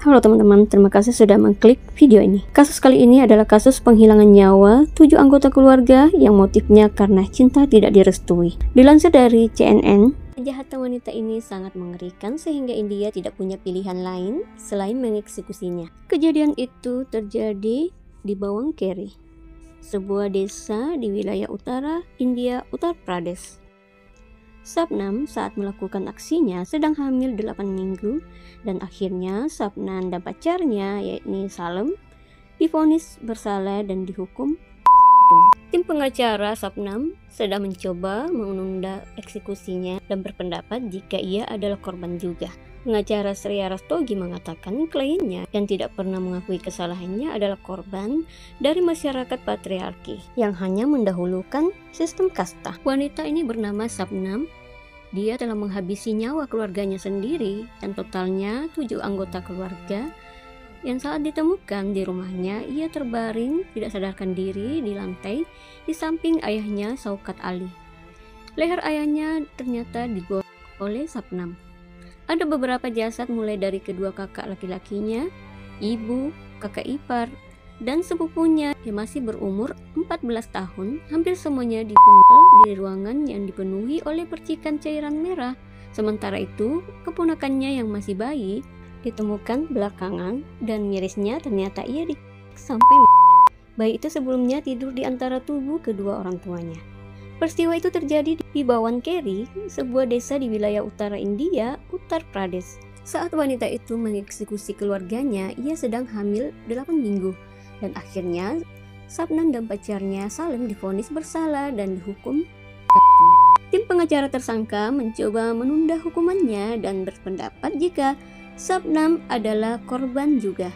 Halo teman-teman, terima kasih sudah mengklik video ini. Kasus kali ini adalah kasus penghilangan nyawa 7 anggota keluarga yang motifnya karena cinta tidak direstui. Dilansir dari CNN, kejahatan wanita ini sangat mengerikan sehingga India tidak punya pilihan lain selain mengeksekusinya. Kejadian itu terjadi di Bawang Keri, sebuah desa di wilayah utara India, Uttar Pradesh. Sabnam saat melakukan aksinya sedang hamil 8 minggu dan akhirnya Sabnam dan pacarnya yakni Salem divonis bersalah dan dihukum. Tim pengacara Sabnam sedang mencoba menunda eksekusinya dan berpendapat jika ia adalah korban juga. Pengacara Sriya Rastogi mengatakan kliennya yang tidak pernah mengakui kesalahannya adalah korban dari masyarakat patriarki yang hanya mendahulukan sistem kasta. Wanita ini bernama Sabnam. Dia telah menghabisi nyawa keluarganya sendiri dan totalnya 7 anggota keluarga yang saat ditemukan di rumahnya ia terbaring tidak sadarkan diri di lantai di samping ayahnya Shaukat Ali. Leher ayahnya ternyata digoreng oleh Sabnam. Ada beberapa jasad mulai dari kedua kakak laki-lakinya, ibu, kakak ipar, dan sepupunya yang masih berumur 14 tahun, hampir semuanya dipenggal di ruangan yang dipenuhi oleh percikan cairan merah. Sementara itu, keponakannya yang masih bayi ditemukan belakangan dan mirisnya ternyata ia sampai bayi itu sebelumnya tidur di antara tubuh kedua orang tuanya. Peristiwa itu terjadi di Bawang Keri, sebuah desa di wilayah utara India, Uttar Pradesh. Saat wanita itu mengeksekusi keluarganya, ia sedang hamil 8 minggu. Dan akhirnya Sabnam dan pacarnya Salem divonis bersalah dan dihukum. Tim pengacara tersangka mencoba menunda hukumannya dan berpendapat jika Sabnam adalah korban juga.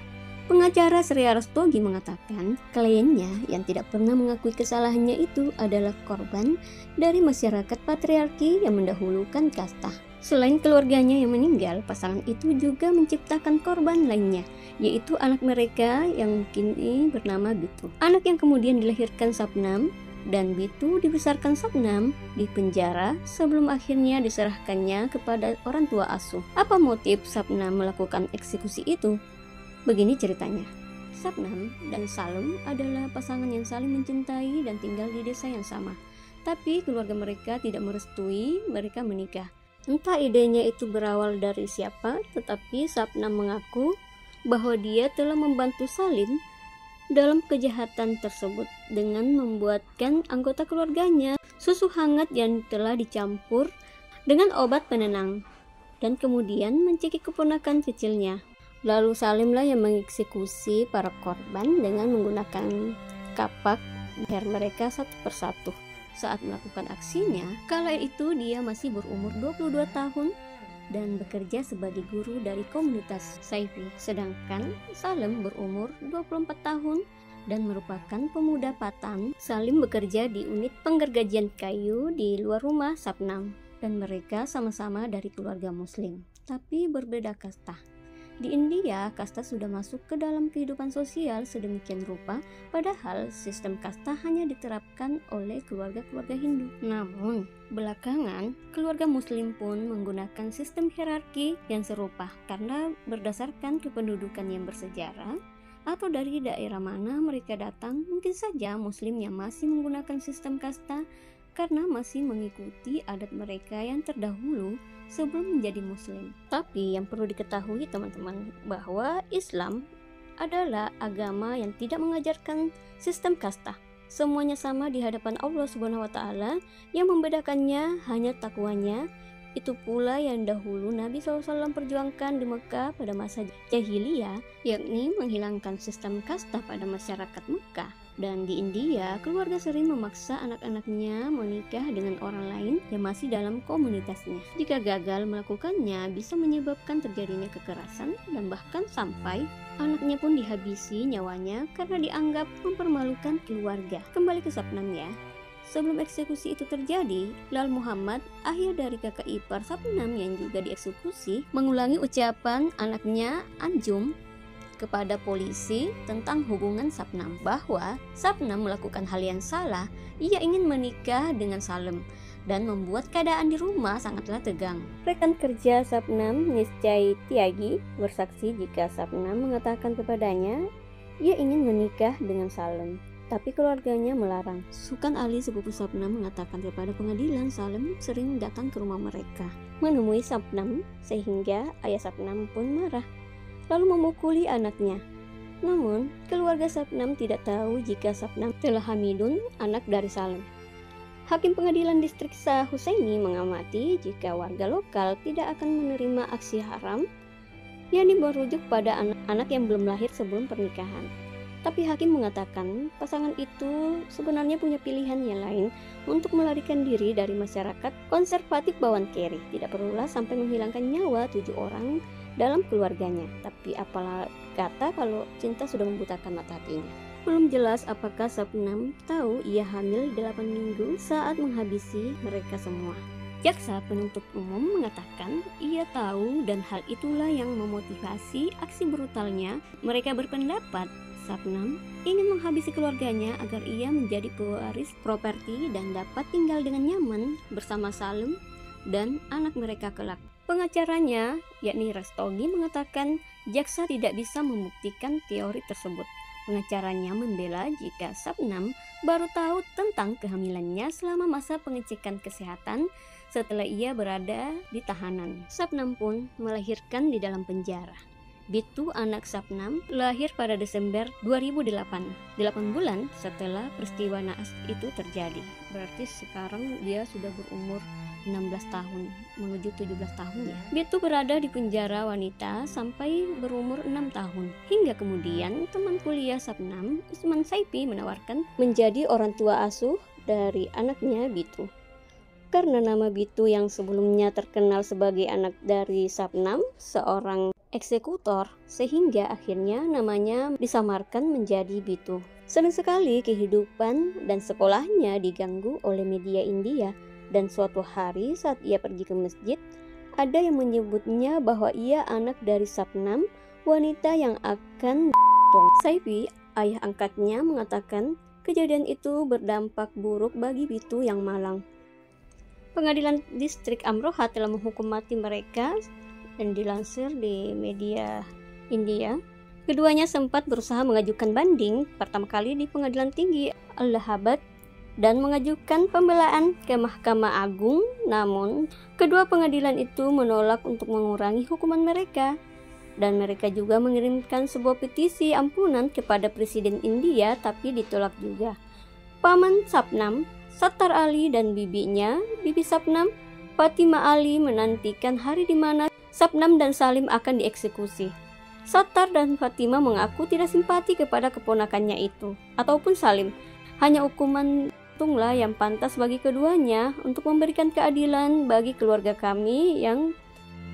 Pengacara Sriya Rastogi mengatakan kliennya yang tidak pernah mengakui kesalahannya itu adalah korban dari masyarakat patriarki yang mendahulukan kasta. Selain keluarganya yang meninggal, pasangan itu juga menciptakan korban lainnya, yaitu anak mereka yang kini bernama Bitu. Anak yang kemudian dilahirkan Sabnam dan Bitu dibesarkan Sabnam di penjara sebelum akhirnya diserahkannya kepada orang tua asuh. Apa motif Sabnam melakukan eksekusi itu? Begini ceritanya. Sabnam dan Salem adalah pasangan yang saling mencintai dan tinggal di desa yang sama. Tapi keluarga mereka tidak merestui mereka menikah. Entah idenya itu berawal dari siapa, tetapi Sabnam mengaku bahwa dia telah membantu Salim dalam kejahatan tersebut dengan membuatkan anggota keluarganya susu hangat yang telah dicampur dengan obat penenang dan kemudian mencekik keponakan kecilnya. Lalu Salimlah yang mengeksekusi para korban dengan menggunakan kapak leher mereka satu persatu. Saat melakukan aksinya, kala itu dia masih berumur 22 tahun dan bekerja sebagai guru dari komunitas Saifi. Sedangkan Salem berumur 24 tahun dan merupakan pemuda Patan. Salim bekerja di unit penggergajian kayu di luar rumah Sabnam dan mereka sama-sama dari keluarga muslim, tapi berbeda kasta. Di India, kasta sudah masuk ke dalam kehidupan sosial sedemikian rupa, padahal sistem kasta hanya diterapkan oleh keluarga-keluarga Hindu. Namun, belakangan, keluarga Muslim pun menggunakan sistem hierarki yang serupa karena berdasarkan kependudukan yang bersejarah atau dari daerah mana mereka datang, mungkin saja Muslim yang masih menggunakan sistem kasta karena masih mengikuti adat mereka yang terdahulu sebelum menjadi muslim. Tapi yang perlu diketahui teman-teman bahwa Islam adalah agama yang tidak mengajarkan sistem kasta. Semuanya sama di hadapan Allah Subhanahu wa taala, yang membedakannya hanya takwanya. Itu pula yang dahulu Nabi SAW perjuangkan di Mekah pada masa jahiliyah, yakni menghilangkan sistem kasta pada masyarakat Mekah. Dan di India, keluarga sering memaksa anak-anaknya menikah dengan orang lain yang masih dalam komunitasnya. Jika gagal melakukannya, bisa menyebabkan terjadinya kekerasan dan bahkan sampai anaknya pun dihabisi nyawanya karena dianggap mempermalukan keluarga. Kembali ke Sabnam ya. Sebelum eksekusi itu terjadi, Lal Muhammad, ayah dari kakak ipar Sabnam yang juga dieksekusi, mengulangi ucapan anaknya Anjum kepada polisi tentang hubungan Sabnam, bahwa Sabnam melakukan hal yang salah. Ia ingin menikah dengan Salem dan membuat keadaan di rumah sangatlah tegang. Rekan kerja Sabnam, Niscay Tiagi, bersaksi jika Sabnam mengatakan kepadanya ia ingin menikah dengan Salem, tapi keluarganya melarang. Sukan Ali, sepupu Sabnam, mengatakan kepada pengadilan Salem sering datang ke rumah mereka, menemui Sabnam, sehingga ayah Sabnam pun marah, lalu memukuli anaknya. Namun, keluarga Sabnam tidak tahu jika Sabnam telah hamidun, anak dari Salem. Hakim Pengadilan Distrik Shah Hussaini mengamati jika warga lokal tidak akan menerima aksi haram, yakni merujuk pada anak-anak yang belum lahir sebelum pernikahan. Tapi hakim mengatakan pasangan itu sebenarnya punya pilihan yang lain untuk melarikan diri dari masyarakat konservatif Bawan Keri. Tidak perlulah sampai menghilangkan nyawa 7 orang dalam keluarganya. Tapi apalah kata kalau cinta sudah membutakan mata hatinya. Belum jelas apakah Sabnam tahu ia hamil 8 minggu saat menghabisi mereka semua. Jaksa penuntut umum mengatakan ia tahu dan hal itulah yang memotivasi aksi brutalnya. Mereka berpendapat Sabnam ingin menghabisi keluarganya agar ia menjadi pewaris properti dan dapat tinggal dengan nyaman bersama Salem dan anak mereka kelak. Pengacaranya, yakni Rastogi, mengatakan jaksa tidak bisa membuktikan teori tersebut. Pengacaranya membela jika Sabnam baru tahu tentang kehamilannya selama masa pengecekan kesehatan setelah ia berada di tahanan. Sabnam pun melahirkan di dalam penjara. Bitu, anak Sabnam, lahir pada Desember 2008, 8 bulan setelah peristiwa naas itu terjadi. Berarti sekarang dia sudah berumur 16 tahun, menuju 17 tahun ya. Bitu berada di penjara wanita sampai berumur 6 tahun. Hingga kemudian teman kuliah Sabnam, Usman Saipi, menawarkan menjadi orang tua asuh dari anaknya Bitu. Karena nama Bitu yang sebelumnya terkenal sebagai anak dari Sabnam, seorang eksekutor, sehingga akhirnya namanya disamarkan menjadi Bitu. Sering sekali kehidupan dan sekolahnya diganggu oleh media India, dan suatu hari saat ia pergi ke masjid, ada yang menyebutnya bahwa ia anak dari Sabnam, wanita yang akan Saipi, ayah angkatnya, mengatakan kejadian itu berdampak buruk bagi Bitu yang malang. Pengadilan Distrik Amroha telah menghukum mati mereka, dan dilansir di media India. Keduanya sempat berusaha mengajukan banding pertama kali di Pengadilan Tinggi Allahabad dan mengajukan pembelaan ke Mahkamah Agung, namun kedua pengadilan itu menolak untuk mengurangi hukuman mereka, dan mereka juga mengirimkan sebuah petisi ampunan kepada Presiden India, tapi ditolak juga. Paman Sabnam, Sattar Ali, dan bibinya, Bibi Sabnam, Fatima Ali, menantikan hari di mana Sabnam dan Salim akan dieksekusi. Sattar dan Fatima mengaku tidak simpati kepada keponakannya itu ataupun Salim. Hanya hukuman tunglah yang pantas bagi keduanya untuk memberikan keadilan bagi keluarga kami yang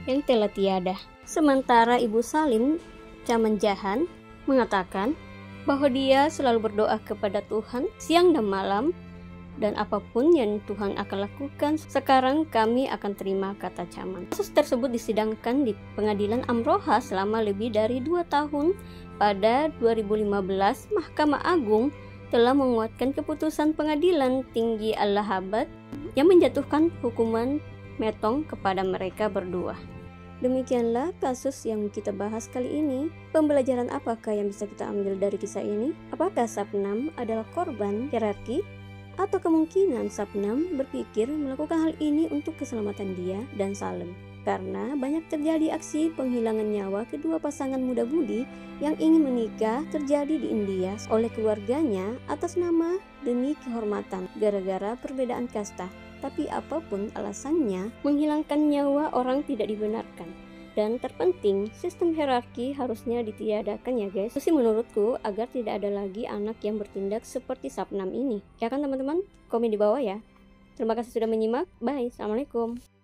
telah tiada. Sementara Ibu Salim, Caman Jahan, mengatakan bahwa dia selalu berdoa kepada Tuhan siang dan malam, dan apapun yang Tuhan akan lakukan, sekarang kami akan terima, kata Caman. Kasus tersebut disidangkan di Pengadilan Amroha selama lebih dari 2 tahun. Pada 2015, Mahkamah Agung telah menguatkan keputusan Pengadilan Tinggi Allahabad yang menjatuhkan hukuman metong kepada mereka berdua. Demikianlah kasus yang kita bahas kali ini. Pembelajaran apakah yang bisa kita ambil dari kisah ini? Apakah Sabnam adalah korban hierarki? Atau kemungkinan Sabnam berpikir melakukan hal ini untuk keselamatan dia dan Salem? Karena banyak terjadi aksi penghilangan nyawa kedua pasangan muda-mudi yang ingin menikah terjadi di India oleh keluarganya atas nama demi kehormatan gara-gara perbedaan kasta. Tapi apapun alasannya, menghilangkan nyawa orang tidak dibenarkan. Dan terpenting, sistem hierarki harusnya ditiadakan ya guys. Itu sih menurutku, agar tidak ada lagi anak yang bertindak seperti Sabnam ini. Ya kan teman-teman? Komen di bawah ya. Terima kasih sudah menyimak. Bye. Assalamualaikum.